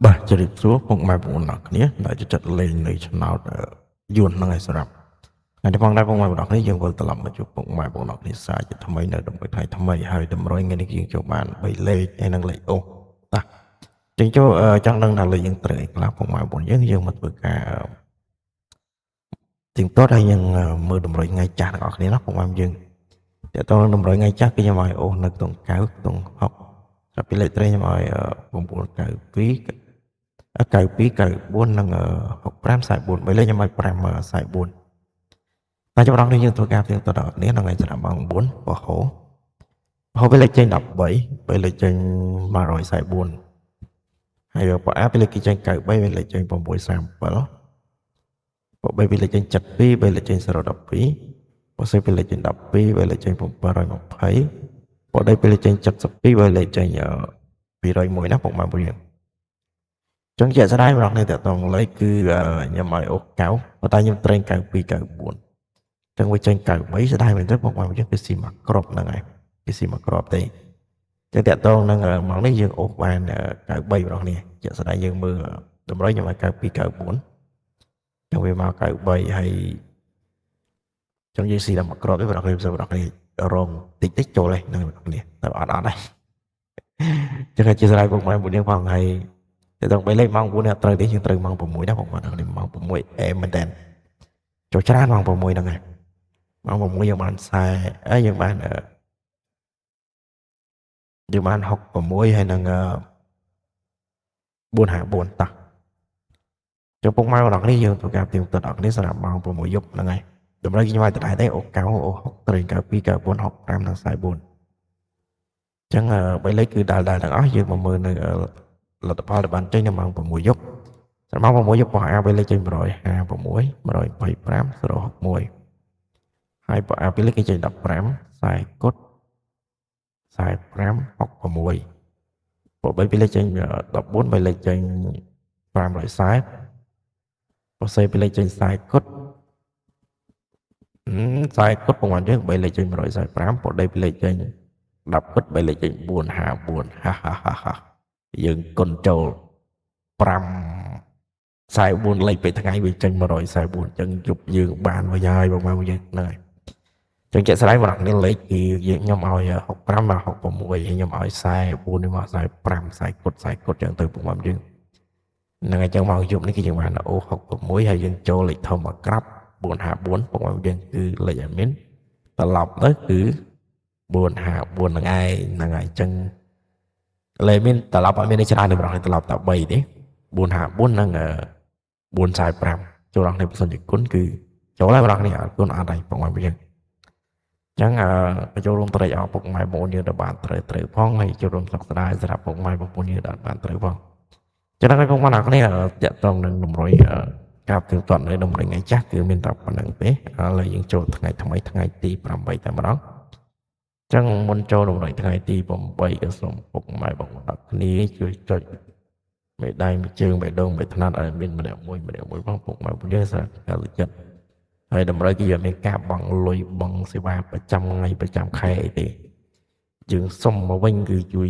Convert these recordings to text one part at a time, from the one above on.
បាទជម្រាបសួរពុកម៉ែបងប្អូនទាំងគ្នាដែលចូលចិត្តលេងនៅឆ្នោតយួនហ្នឹងហើយសម្រាប់ថ្ងៃនេះផងដែរពុកម៉ែបងប្អូនគ្នាយើងវិលត្រឡប់មកជួបពុកម៉ែបងប្អូនគ្នាសាជាថ្មីនៅដំណើរថ្ងៃថ្មីហើយតម្រុយថ្ងៃនេះយើងចូលបាន3លេខហើយនឹងលេខអូតាចឹងចូលចង់ដឹងថាលេខយើងត្រូវអីខ្លះពុកម៉ែបងប្អូនយើងមកធ្វើការទៀងទាត់ហើយយើងមើលតម្រុយថ្ងៃចាស់ទាំងអស់គ្នាណាពុកម៉ែយើងតើតើតម្រុយថ្ងៃចាស់គឺខ្ញុំឲ្យអូនៅក្នុង9ក្នុង6ចាប់ពីលេខត្រីខ្ញុំឲ្យ992 92 94និង65 44បីលេខខ្ញុំឲ្យ5 44តែចម្រងនេះយើងធ្វើការផ្ទៀងផ្ទាត់ដល់គ្នាក្នុងថ្ងៃស្រាប់ម៉ោង9ពហុពេលលេខចេញ13ពេលលេខចេញ144ហើយបើអាពេលលេខចេញ93ពេលលេខចេញ637បើពេលលេខចេញ72ពេលលេខចេញ012បើសេពេលលេខចេញ12ពេលលេខចេញ720បើដៃពេលលេខចេញ72ពេលលេខចេញ201ណាពុកម៉ែបងយើងចឹងជាក់ស្ដែងម្ដងនេះតើតងលេខគឺខ្ញុំឲ្យអូ9ប៉ុន្តែខ្ញុំត្រេង92 94ចឹងវាចេញ93ស្ដាយមែនទេបងប្អូនយើងគឺស៊ីមកក្របហ្នឹងហើយគឺស៊ីមកក្របទេចឹងតើតងនឹងម៉ោងនេះយើងអូសបាន93បងប្អូននេះជាក់ស្ដែងយើងមើលតម្រុយខ្ញុំឲ្យ92 94ចឹងវាមក93ហើយចឹងយើងស៊ីដល់មកក្របទេបងប្អូនបងប្អូនរងតិចតិចចូលហ្នឹងបងប្អូនតែអត់ដែរចឹងជាស្ដាយបងប្អូនយើងផងហើយតែដល់3លេខម៉ោង9នេះត្រូវទេយើងត្រូវម៉ោង6ដែរបងប្អូនម៉ោង6អែមែនតើចូលច្រើនម៉ោង6ហ្នឹងហើយម៉ោង6យើងបាន40យើងបាន66ហើយនឹង454តោះចុះពុកម៉ែបងប្អូននេះយើងធ្វើការផ្ទៀងផ្ទាត់ដល់គ្នាសម្រាប់ម៉ោង6យប់ហ្នឹងហើយតម្រូវខ្ញុំឲ្យដដែលទេអូ9អូ6ត្រូវ92 94 65និង44អញ្ចឹង3លេខគឺដែលទាំងអស់យើងមកមើលនៅលទ្ធផលដែលបានចេញនៅម៉ោង6យប់សម្រាប់ម៉ោង6យប់បោះអាពេលលេខចេញ156 125 061ហើយបោះអាពេលលេខគេចេញ15ខ្សែគុត45 66បើ3ពេលលេខចេញ14ពេលលេខចេញ540បើសេពេលលេខចេញ40គុត40គុតប្រហែលយើង3លេខចេញ145បើ3ពេលលេខចេញ10គុត3លេខចេញ454ហាហាហាហាយើងគុណចូល5 44លេខពេលថ្ងៃវាចេញ144អញ្ចឹងយប់យើងបានវិញហើយបងប្អូនយើងហ្នឹងហើយចឹងជាក់ស្ដែងបងប្អូនលេខគឺខ្ញុំឲ្យ65មក66ហើយខ្ញុំឲ្យ44នេះមក45 40គុតចឹងទៅបងប្អូនយើងហ្នឹងហើយចឹងមកយប់នេះគឺយើងបានអូ66ហើយយើងចូលលេខធំមកក្រាប់454បងប្អូនយើងគឺលេខ admin ត្រឡប់ទៅគឺ454ហ្នឹងឯងហ្នឹងហើយចឹងលេខមានត្រឡប់អត់មានច្រើនទេបងប្អូនត្រឡប់តែ3ទេ454និង445ចូលដល់នេះប្រសិនជាគុណគឺចូលហើយបងប្អូនអត់គុណអត់ហើយបងប្អូនយើងចឹងចូលរួមត្រេកអរពុកម៉ែបងប្អូនយើងដែលបានត្រូវផងហើយចូលរួមសោកស្ដាយសម្រាប់ពុកម៉ែបងប្អូនយើងដែលបានត្រូវផងចឹងហើយពុកម៉ែអ្នកគ្នាតាក់ទងនឹងតម្រុយការផ្ទៀងផ្ទាត់នៅតម្រុយថ្ងៃចាស់គឺមានតែប៉ុណ្្នឹងទេឥឡូវយើងចូលថ្ងៃថ្មីថ្ងៃទី8តែម្ដងចឹងមុនចូលតម្រុយថ្ងៃទី8ក៏សូមពុកម៉ែបងប្អូនអ្នកគ្នាជួយចុចមេដៃមួយជើងបេះដូងបេះថ្នាត់ឲ្យមានម្នាក់មួយផងពុកម៉ែបងយើងសារការលិចិត្តហើយតម្រូវគឺយើងមានការបង់លុយបង់សេវាប្រចាំថ្ងៃប្រចាំខែអីទេយើងសុំមកវិញគឺជួយ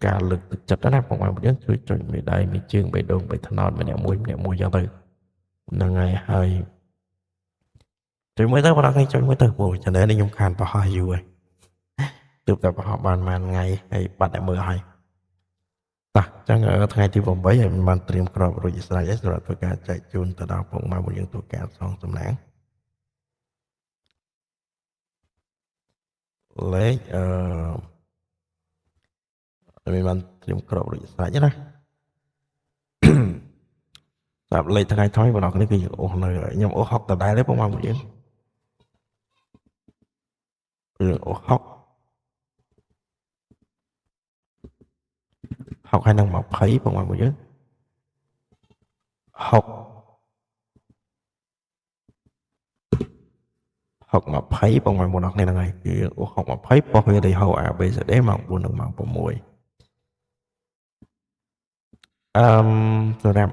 ការលើកទឹកចិត្តណាបងប្អូនយើងជួយចុចមេដៃមួយជើងបេះដូងបេះថ្នោតម្នាក់មួយចឹងទៅហ្នឹងហើយចុចមួយទៅបងប្អូនចុចមួយទៅព្រោះ channel នេះខ្ញុំខានប្រហោះយូរហើយទើបតែប្រហោះបានប្រហែលថ្ងៃហើយបាត់តែមើលហើយតោះចឹងថ្ងៃទី8ហើយមិនបានត្រៀមក្របរួចស្រេចហើយសម្រាប់ធ្វើការចែកជូនទៅដល់បងប្អូនយើងធ្វើការសងសំណាងលេខមិនបានត្រៀមក្របរួចស្រេចណាសម្រាប់លេខថ្ងៃថ្មីបងប្អូននេះគឺយើងអូសនៅខ្ញុំអូស60ដដែលទេបងប្អូនយើងអូស60ហើយនឹង20បងប្អូនយើង60 20បងប្អូនអ្នកនេះហ្នឹងហើយគឺអូស60 20ប៉ុស្តិ៍វាទៅហៅ ABCD ម៉ោង4និងម៉ោង6សម្រាប់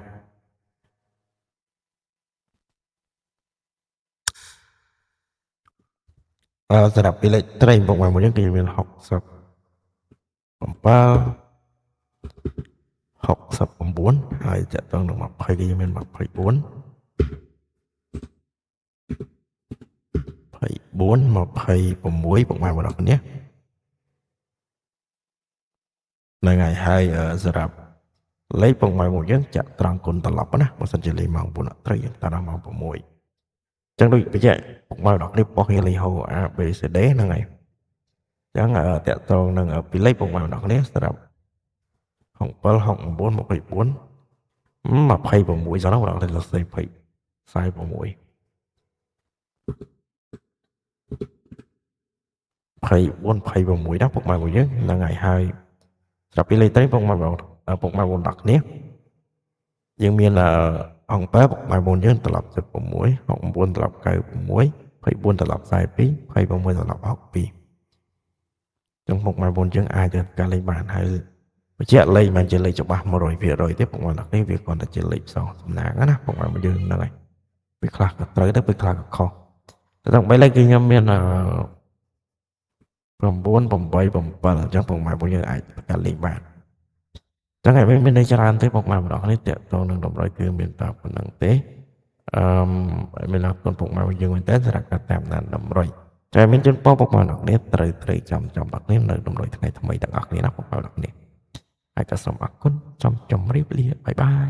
សម្រាប់ពីលេខត្រីបងប្អូនយើងគឺមាន67 69ហើយចាក់តងនឹង20គឺយើងមាន24 24 26ពុកម៉ែបងប្អូនគ្នាហ្នឹងហើយហើយសម្រាប់លេខពុកម៉ែមួយយើងចាក់ត្រង់គុណត្រឡប់ណាបើសិនជាលេខម៉ោង9អត់ត្រូវយើងតាដល់ម៉ោង6អញ្ចឹងដូចបញ្ជាក់ពុកម៉ែបងប្អូនគ្នាបោះគ្នាលេខហៅ A B C D ហ្នឹងហើយអញ្ចឹងតាក់ទងនឹងពីលេខពុកម៉ែបងប្អូនគ្នាសម្រាប់67 69 24 26ចឹងណាបងប្អូនលេខ46 26 24 26ណាពុកម៉ែមួយយើងហ្នឹងហើយសម្រាប់ពីលេខត្រីពុកម៉ែបងប្អូនគ្នាយើងមានអង្គ7ពុកម៉ែបងប្អូនយើងត្រឡប់76 69ត្រឡប់96 24ត្រឡប់42 26ត្រឡប់62ចឹងពុកម៉ែបងប្អូនយើងអាចទៅការលេខបានហើយបញ្ជាក់លេខមិនជាលេខច្បាស់ 100% ទេពុកម៉ែបងប្អូនគ្នាវាគ្រាន់តែជាលេខផ្សំសំណាងណាពុកម៉ែបងប្អូនយើងហ្នឹងហើយពេលខ្លះក៏ត្រូវទៅពេលខ្លះក៏ខុសតែទាំង3លេខគឺខ្ញុំមាន9 8 7អញ្ចឹងពុកម៉ែបងប្អូនយើងអាចការលេខបានចឹងហើយមានន័យច្រើនទេពុកម៉ែបងប្អូននេះតើតងនឹងតម្រុយគឺមានតែប៉ុណ្្នឹងទេមានអរគុណពុកម៉ែបងប្អូនយើងមែនតើសម្រាប់ការតាមដានតម្រុយតែមានជូនពរពុកម៉ែបងប្អូននេះត្រូវចាំដល់គ្នានៅតម្រុយថ្ងៃថ្មីទាំងអស់គ្នាណាពុកម៉ែបងប្អូននេះហើយក៏សូមអរគុណសូមជម្រាបលាបាយបាយ